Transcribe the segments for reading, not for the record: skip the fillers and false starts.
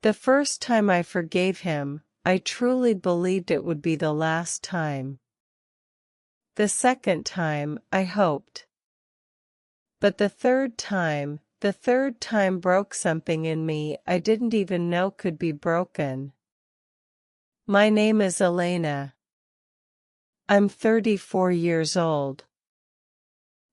The first time I forgave him, I truly believed it would be the last time. The second time, I hoped. But the third time broke something in me I didn't even know could be broken. My name is Elena. I'm 34 years old.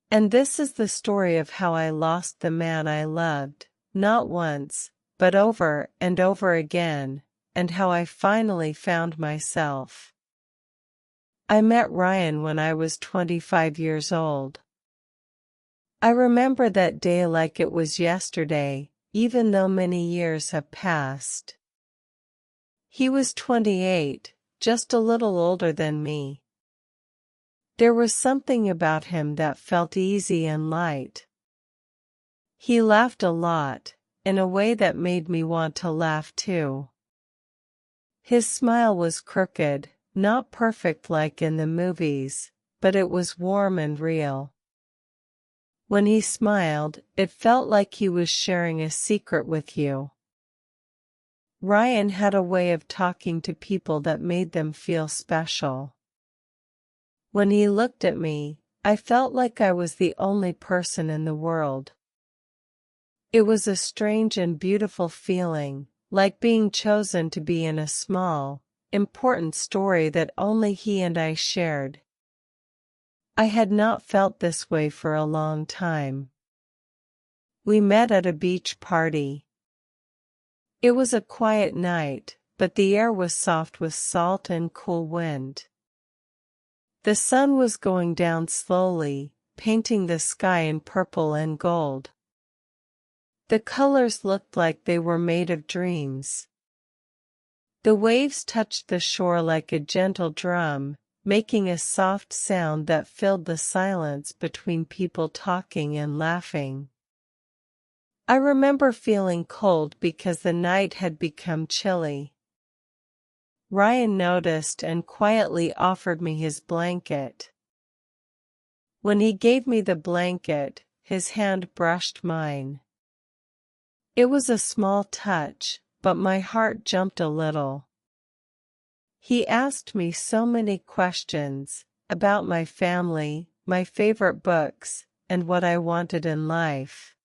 And this is the story of how I lost the man I loved, not once, but over and over again, and how I finally found myself. I met Ryan when I was 25 years old. I remember that day like it was yesterday, even though many years have passed. He was 28, just a little older than me. There was something about him that felt easy and light. He laughed a lot, in a way that made me want to laugh too. His smile was crooked, not perfect like in the movies, but it was warm and real. When he smiled, it felt like he was sharing a secret with you. Ryan had a way of talking to people that made them feel special. When he looked at me, I felt like I was the only person in the world. It was a strange and beautiful feeling, like being chosen to be in a small, important story that only he and I shared. I had not felt this way for a long time. We met at a beach party. It was a quiet night, but the air was soft with salt and cool wind. The sun was going down slowly, painting the sky in purple and gold. The colors looked like they were made of dreams. The waves touched the shore like a gentle drum, making a soft sound that filled the silence between people talking and laughing. I remember feeling cold because the night had become chilly. Ryan noticed and quietly offered me his blanket. When he gave me the blanket, his hand brushed mine. It was a small touch, but my heart jumped a little. He asked me so many questions, about my family, my favorite books, and what I wanted in life.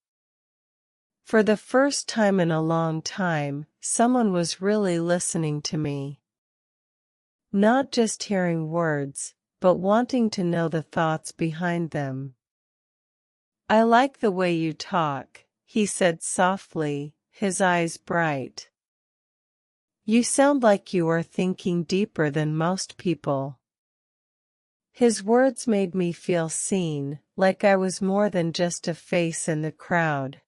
For the first time in a long time, someone was really listening to me. Not just hearing words, but wanting to know the thoughts behind them. "I like the way you talk," he said softly, his eyes bright. "You sound like you are thinking deeper than most people." His words made me feel seen, like I was more than just a face in the crowd.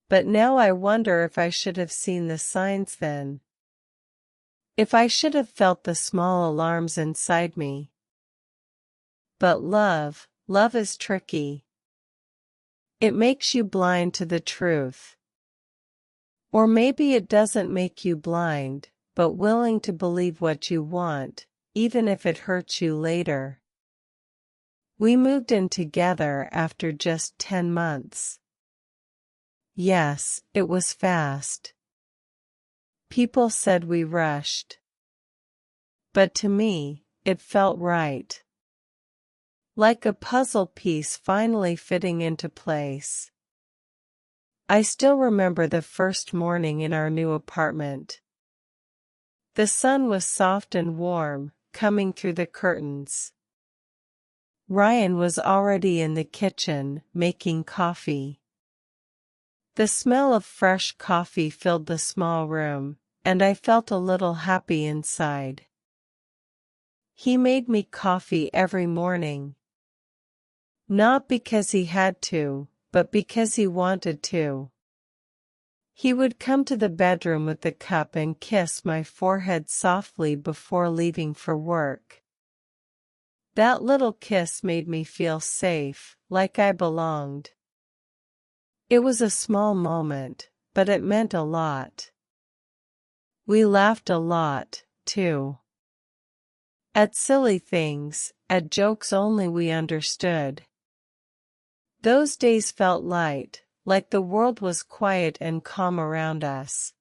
But now I wonder if I should have seen the signs then. If I should have felt the small alarms inside me. But love is tricky. It makes you blind to the truth. Or maybe it doesn't make you blind, but willing to believe what you want, even if it hurts you later. We moved in together after just 10 months. Yes, it was fast. People said we rushed. But to me, it felt right. Like a puzzle piece finally fitting into place. I still remember the first morning in our new apartment. The sun was soft and warm, coming through the curtains. Ryan was already in the kitchen, making coffee. The smell of fresh coffee filled the small room, and I felt a little happy inside. He made me coffee every morning. Not because he had to, but because he wanted to. He would come to the bedroom with the cup and kiss my forehead softly before leaving for work. That little kiss made me feel safe, like I belonged. It was a small moment, but it meant a lot. We laughed a lot, too. At silly things, at jokes only we understood. Those days felt light, like the world was quiet and calm around us.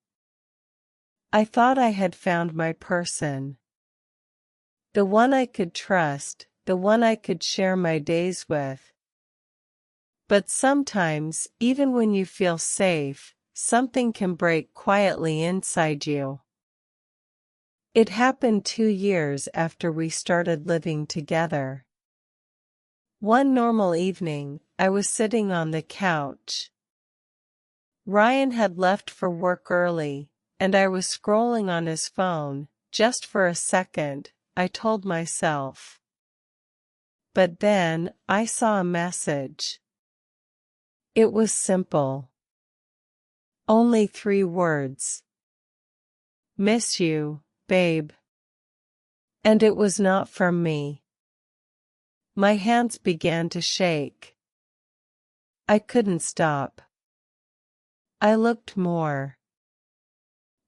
I thought I had found my person. The one I could trust, the one I could share my days with. But sometimes, even when you feel safe, something can break quietly inside you. It happened 2 years after we started living together. One normal evening, I was sitting on the couch. Ryan had left for work early, and I was scrolling on his phone. Just for a second, I told myself. But then, I saw a message. It was simple. Only 3 words. Miss you, babe. And it was not from me. My hands began to shake. I couldn't stop. I looked more.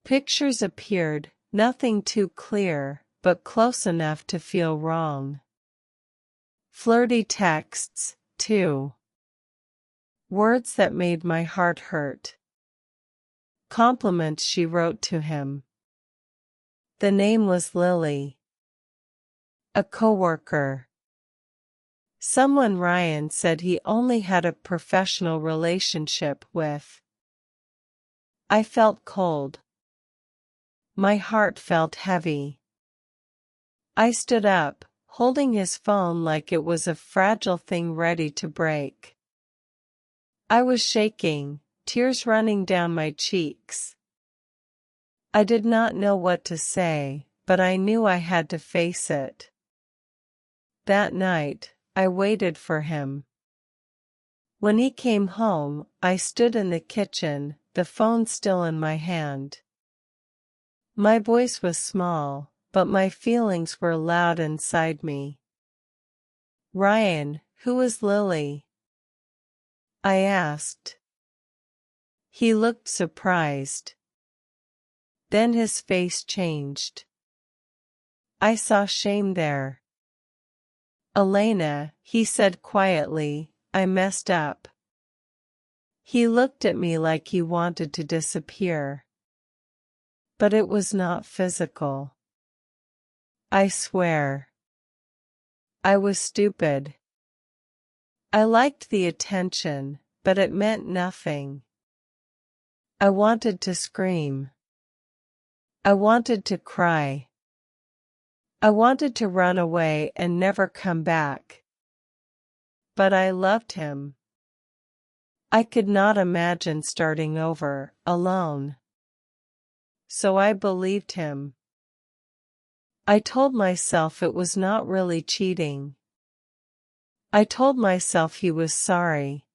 Pictures appeared, nothing too clear, but close enough to feel wrong. Flirty texts, too. Words that made my heart hurt. Compliments she wrote to him. The name was Lily. A coworker. Someone Ryan said he only had a professional relationship with. I felt cold. My heart felt heavy. I stood up, holding his phone like it was a fragile thing ready to break. I was shaking, tears running down my cheeks. I did not know what to say, but I knew I had to face it. That night, I waited for him. When he came home, I stood in the kitchen, the phone still in my hand. My voice was small, but my feelings were loud inside me. Ryan, who is Lily? I asked. He looked surprised. Then his face changed. I saw shame there. Elena, he said quietly, I messed up. He looked at me like he wanted to disappear. But it was not physical. I swear. I was stupid. I liked the attention, but it meant nothing. I wanted to scream. I wanted to cry. I wanted to run away and never come back. But I loved him. I could not imagine starting over, alone. So I believed him. I told myself it was not really cheating. I told myself he was sorry.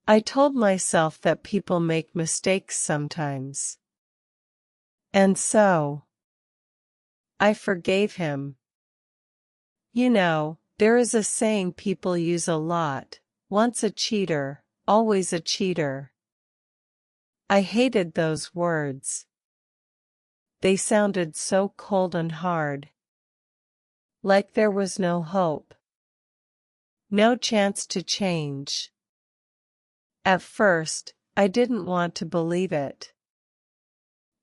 I told myself that people make mistakes sometimes. And so, I forgave him. You know, there is a saying people use a lot, once a cheater, always a cheater. I hated those words. They sounded so cold and hard. Like there was no hope. No chance to change. At first, I didn't want to believe it.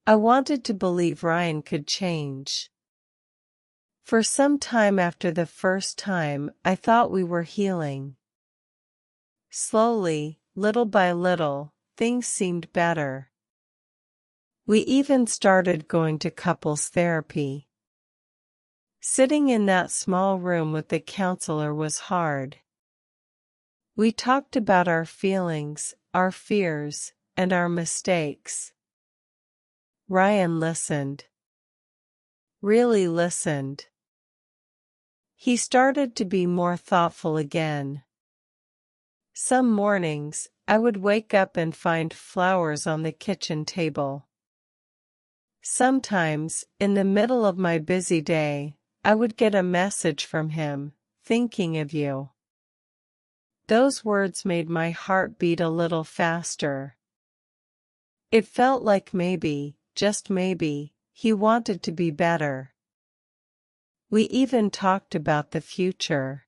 I wanted to believe Ryan could change. For some time after the first time, I thought we were healing. Slowly, little by little, things seemed better. We even started going to couples therapy. Sitting in that small room with the counselor was hard. We talked about our feelings, our fears, and our mistakes. Ryan listened. Really listened. He started to be more thoughtful again. Some mornings, I would wake up and find flowers on the kitchen table. Sometimes, in the middle of my busy day, I would get a message from him, thinking of you. Those words made my heart beat a little faster. It felt like maybe, just maybe, he wanted to be better. We even talked about the future.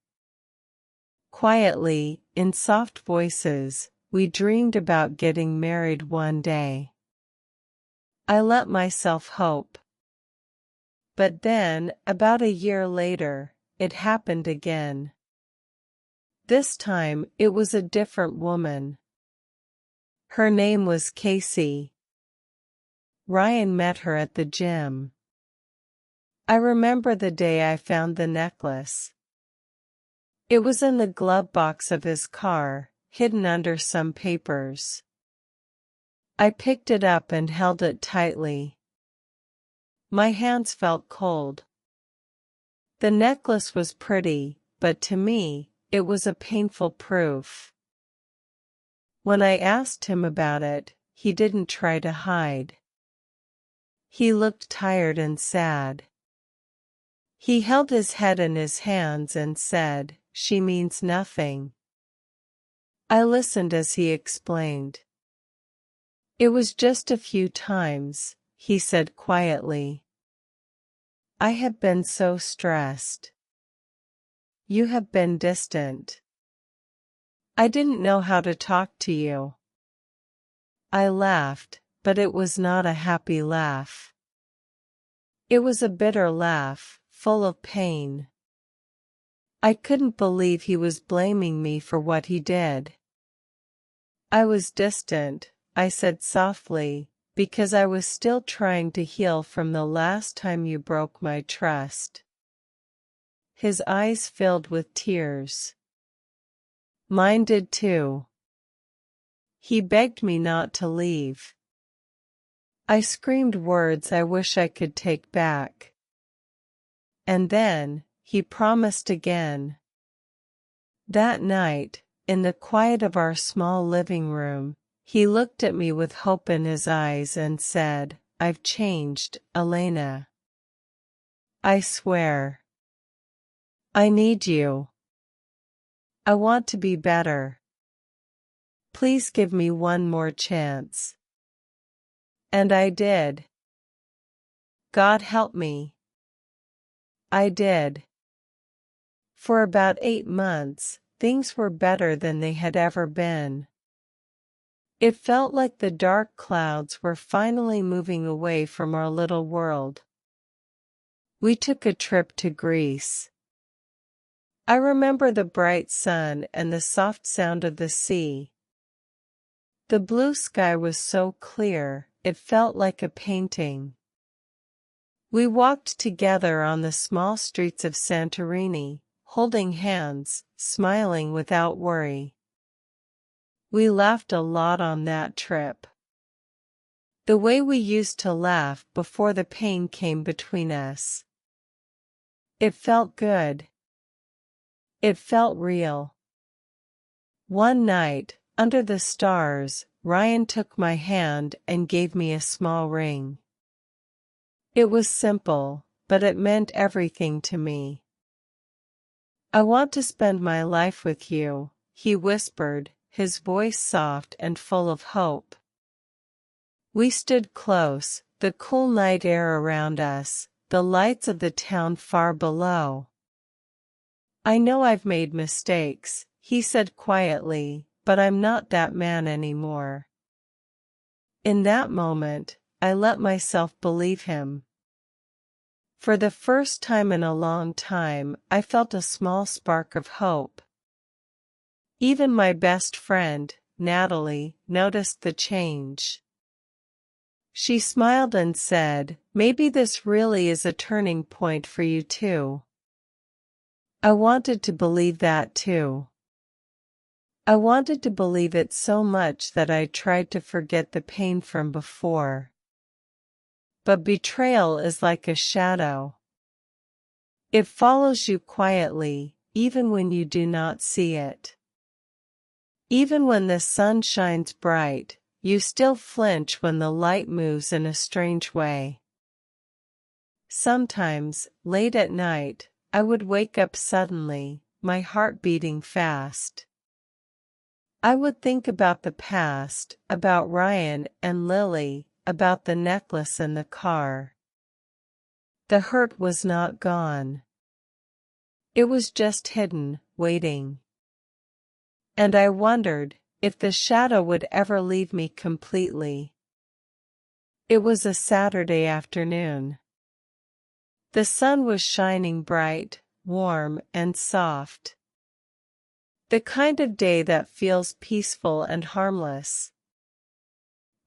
Quietly, in soft voices, we dreamed about getting married one day. I let myself hope. But then, about a year later, it happened again. This time, it was a different woman. Her name was Casey. Ryan met her at the gym. I remember the day I found the necklace. It was in the glove box of his car, hidden under some papers. I picked it up and held it tightly. My hands felt cold. The necklace was pretty, but to me, it was a painful proof. When I asked him about it, he didn't try to hide. He looked tired and sad. He held his head in his hands and said, "She means nothing." I listened as he explained. "It was just a few times," he said quietly. "I have been so stressed. You have been distant. I didn't know how to talk to you." I laughed, but it was not a happy laugh. It was a bitter laugh, full of pain. I couldn't believe he was blaming me for what he did. "I was distant," I said softly, "because I was still trying to heal from the last time you broke my trust." His eyes filled with tears. Mine did too. He begged me not to leave. I screamed words I wish I could take back. And then, he promised again. That night, in the quiet of our small living room, he looked at me with hope in his eyes and said, "I've changed, Elena. I swear. I need you. I want to be better. Please give me one more chance." And I did. God help me. I did. For about 8 months, things were better than they had ever been. It felt like the dark clouds were finally moving away from our little world. We took a trip to Greece. I remember the bright sun and the soft sound of the sea. The blue sky was so clear, it felt like a painting. We walked together on the small streets of Santorini, holding hands, smiling without worry. We laughed a lot on that trip. The way we used to laugh before the pain came between us. It felt good. It felt real. One night, under the stars, Ryan took my hand and gave me a small ring. It was simple, but it meant everything to me. "I want to spend my life with you," he whispered, his voice soft and full of hope. We stood close, the cool night air around us, the lights of the town far below. "I know I've made mistakes," he said quietly, "but I'm not that man anymore." In that moment, I let myself believe him. For the first time in a long time, I felt a small spark of hope. Even my best friend, Natalie, noticed the change. She smiled and said, "Maybe this really is a turning point for you too." I wanted to believe that too. I wanted to believe it so much that I tried to forget the pain from before. But betrayal is like a shadow. It follows you quietly, even when you do not see it. Even when the sun shines bright, you still flinch when the light moves in a strange way. Sometimes, late at night, I would wake up suddenly, my heart beating fast. I would think about the past, about Ryan and Lily, about the necklace and the car. The hurt was not gone. It was just hidden, waiting. And I wondered if the shadow would ever leave me completely. It was a Saturday afternoon. The sun was shining bright, warm, and soft. The kind of day that feels peaceful and harmless.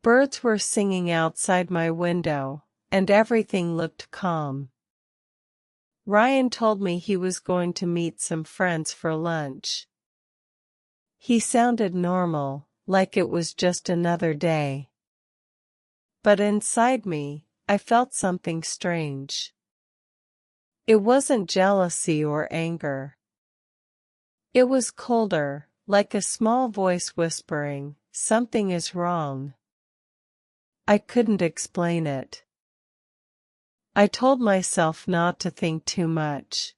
Birds were singing outside my window, and everything looked calm. Ryan told me he was going to meet some friends for lunch. He sounded normal, like it was just another day. But inside me, I felt something strange. It wasn't jealousy or anger. It was colder, like a small voice whispering, "Something is wrong." I couldn't explain it. I told myself not to think too much.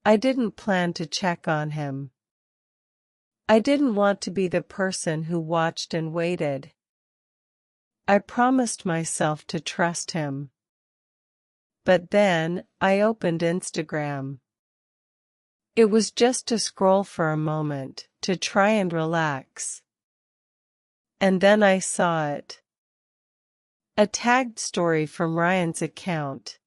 I didn't plan to check on him. I didn't want to be the person who watched and waited. I promised myself to trust him. But then, I opened Instagram. It was just to scroll for a moment, to try and relax. And then I saw it. A tagged story from Ryan's account.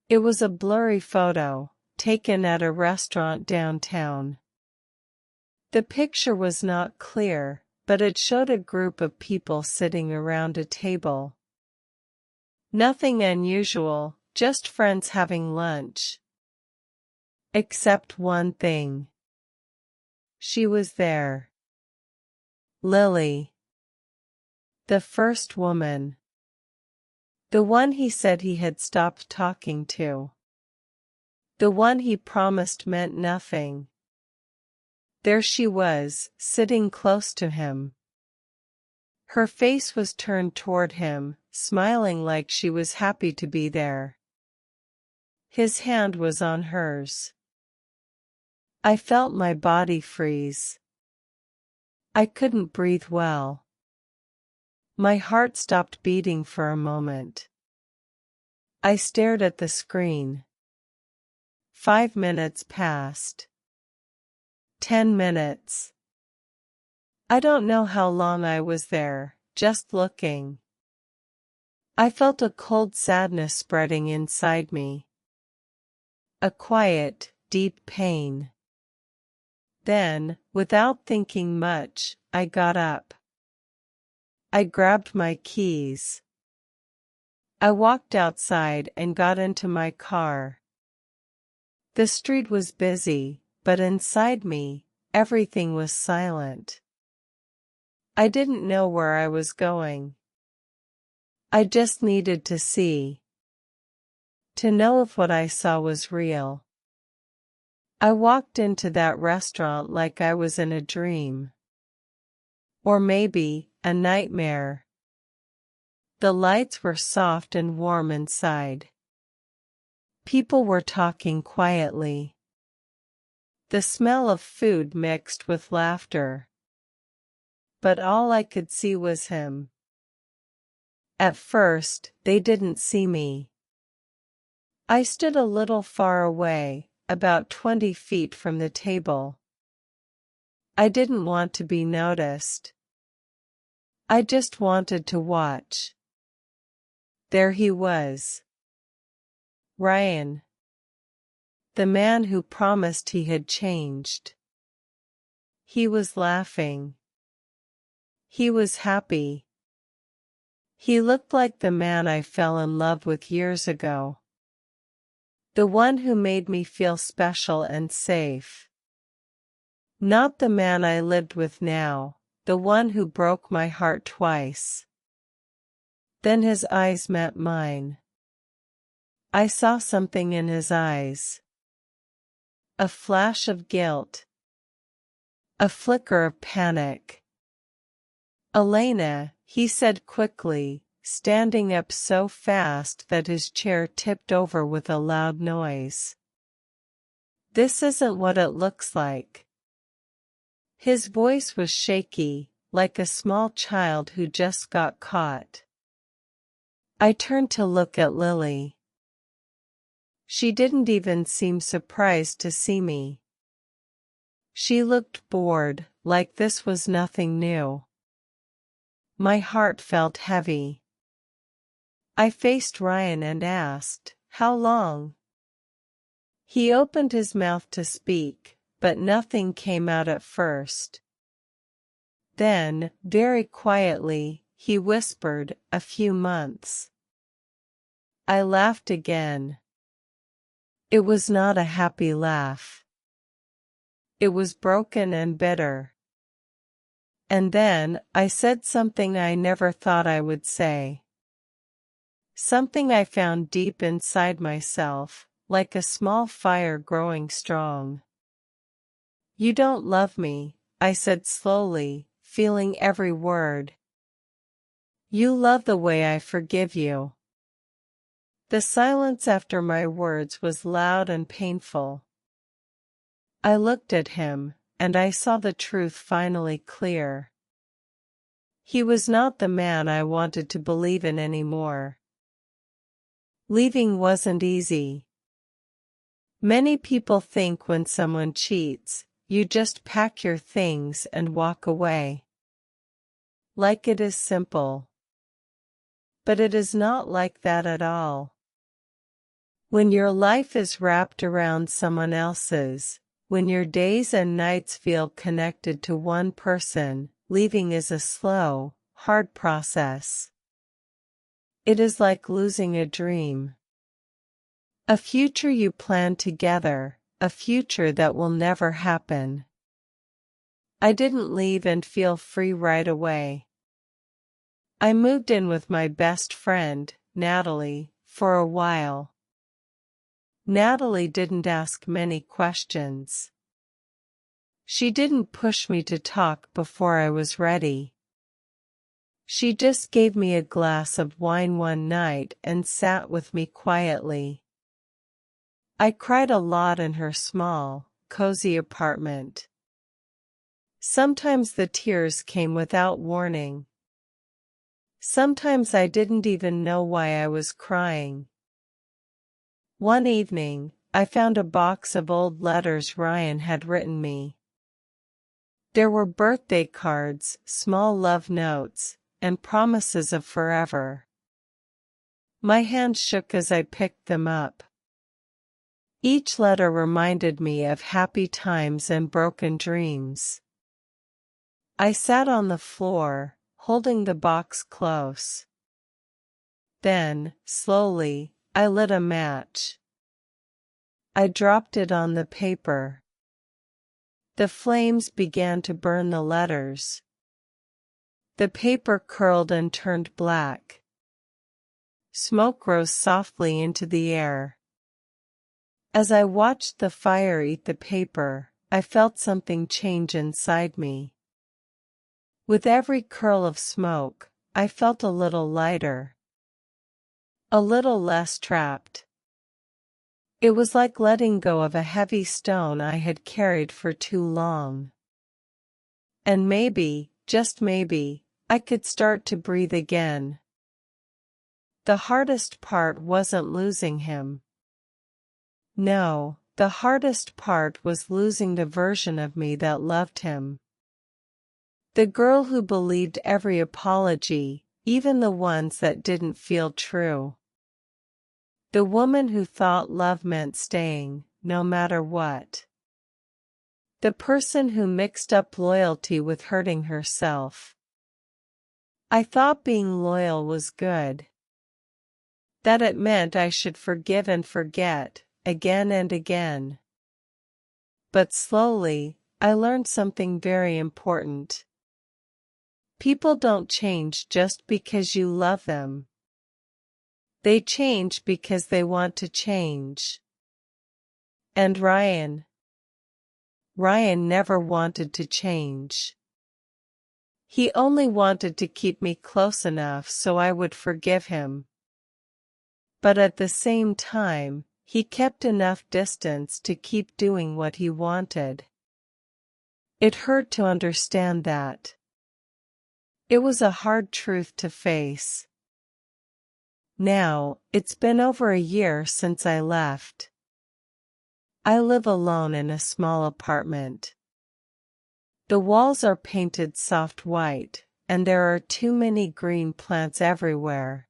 It was a blurry photo, taken at a restaurant downtown. The picture was not clear, but it showed a group of people sitting around a table. Nothing unusual, just friends having lunch. Except one thing. She was there. Lily. The first woman. The one he said he had stopped talking to. The one he promised meant nothing. There she was, sitting close to him. Her face was turned toward him, smiling like she was happy to be there. His hand was on hers. I felt my body freeze. I couldn't breathe well. My heart stopped beating for a moment. I stared at the screen. 5 minutes passed. 10 minutes. I don't know how long I was there, just looking. I felt a cold sadness spreading inside me. A quiet, deep pain. Then, without thinking much, I got up. I grabbed my keys. I walked outside and got into my car. The street was busy, but inside me, everything was silent. I didn't know where I was going. I just needed to see. To know if what I saw was real. I walked into that restaurant like I was in a dream. Or maybe, a nightmare. The lights were soft and warm inside. People were talking quietly. The smell of food mixed with laughter. But all I could see was him. At first, they didn't see me. I stood a little far away, about 20 feet from the table. I didn't want to be noticed. I just wanted to watch. There he was. Ryan. The man who promised he had changed. He was laughing. He was happy. He looked like the man I fell in love with years ago. The one who made me feel special and safe. Not the man I lived with now, the one who broke my heart twice. Then his eyes met mine. I saw something in his eyes. A flash of guilt. A flicker of panic. "Elena," he said quickly, standing up so fast that his chair tipped over with a loud noise. "This isn't what it looks like." His voice was shaky, like a small child who just got caught. I turned to look at Lily. She didn't even seem surprised to see me. She looked bored, like this was nothing new. My heart felt heavy. I faced Ryan and asked, "How long?" He opened his mouth to speak, but nothing came out at first. Then, very quietly, he whispered, "A few months." I laughed again. It was not a happy laugh. It was broken and bitter. And then, I said something I never thought I would say. Something I found deep inside myself, like a small fire growing strong. "You don't love me," I said slowly, feeling every word. "You love the way I forgive you." The silence after my words was loud and painful. I looked at him, and I saw the truth finally clear. He was not the man I wanted to believe in anymore. Leaving wasn't easy. Many people think when someone cheats, you just pack your things and walk away. Like it is simple. But it is not like that at all. When your life is wrapped around someone else's, when your days and nights feel connected to one person, leaving is a slow, hard process. It is like losing a dream. A future you planned together, a future that will never happen. I didn't leave and feel free right away. I moved in with my best friend, Natalie, for a while. Natalie didn't ask many questions. She didn't push me to talk before I was ready. She just gave me a glass of wine one night and sat with me quietly. I cried a lot in her small, cozy apartment. Sometimes the tears came without warning. Sometimes I didn't even know why I was crying. One evening, I found a box of old letters Ryan had written me. There were birthday cards, small love notes, and promises of forever. My hand shook as I picked them up. Each letter reminded me of happy times and broken dreams. I sat on the floor, holding the box close. Then, slowly, I lit a match. I dropped it on the paper. The flames began to burn the letters. The paper curled and turned black. Smoke rose softly into the air. As I watched the fire eat the paper, I felt something change inside me. With every curl of smoke, I felt a little lighter. A little less trapped. It was like letting go of a heavy stone I had carried for too long. And maybe, just maybe, I could start to breathe again. The hardest part wasn't losing him. No, the hardest part was losing the version of me that loved him. The girl who believed every apology, even the ones that didn't feel true. The woman who thought love meant staying, no matter what. The person who mixed up loyalty with hurting herself. I thought being loyal was good. That it meant I should forgive and forget, again and again. But slowly, I learned something very important. People don't change just because you love them. They change because they want to change. And Ryan never wanted to change. He only wanted to keep me close enough so I would forgive him. But at the same time, he kept enough distance to keep doing what he wanted. It hurt to understand that. It was a hard truth to face. Now, it's been over a year since I left. I live alone in a small apartment. The walls are painted soft white, and there are too many green plants everywhere.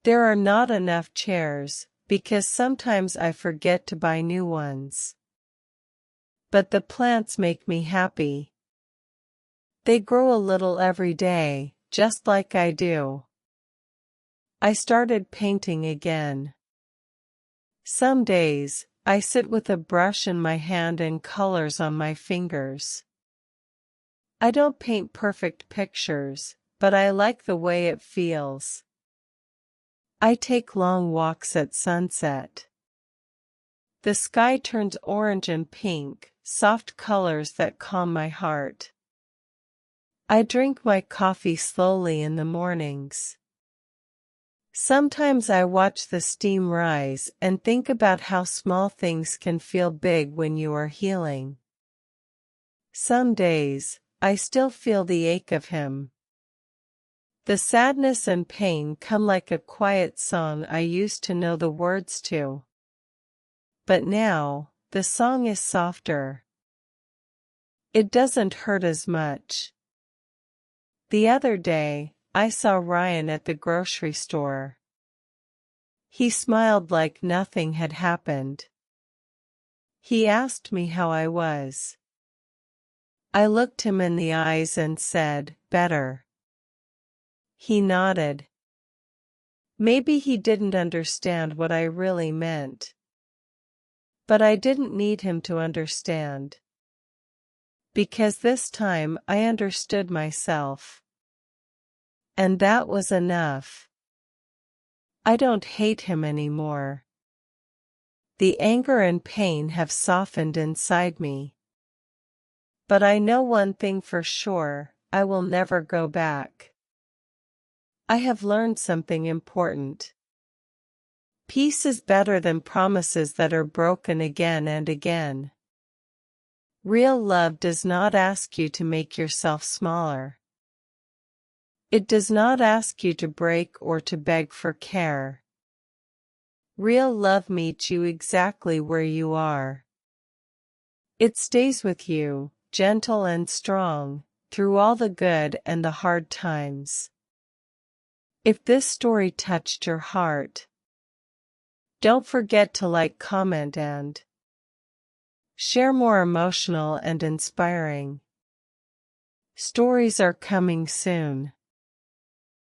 There are not enough chairs, because sometimes I forget to buy new ones. But the plants make me happy. They grow a little every day, just like I do. I started painting again. Some days, I sit with a brush in my hand and colors on my fingers. I don't paint perfect pictures, but I like the way it feels. I take long walks at sunset. The sky turns orange and pink, soft colors that calm my heart. I drink my coffee slowly in the mornings. Sometimes I watch the steam rise and think about how small things can feel big when you are healing. Some days, I still feel the ache of him. The sadness and pain come like a quiet song I used to know the words to. But now, the song is softer. It doesn't hurt as much. The other day, I saw Ryan at the grocery store. He smiled like nothing had happened. He asked me how I was. I looked him in the eyes and said, "Better." He nodded. Maybe he didn't understand what I really meant. But I didn't need him to understand. Because this time I understood myself. And that was enough. I don't hate him anymore. The anger and pain have softened inside me. But I know one thing for sure, I will never go back. I have learned something important. Peace is better than promises that are broken again and again. Real love does not ask you to make yourself smaller. It does not ask you to break or to beg for care. Real love meets you exactly where you are. It stays with you, gentle and strong, through all the good and the hard times. If this story touched your heart, don't forget to like, comment, and share more emotional and inspiring stories are coming soon.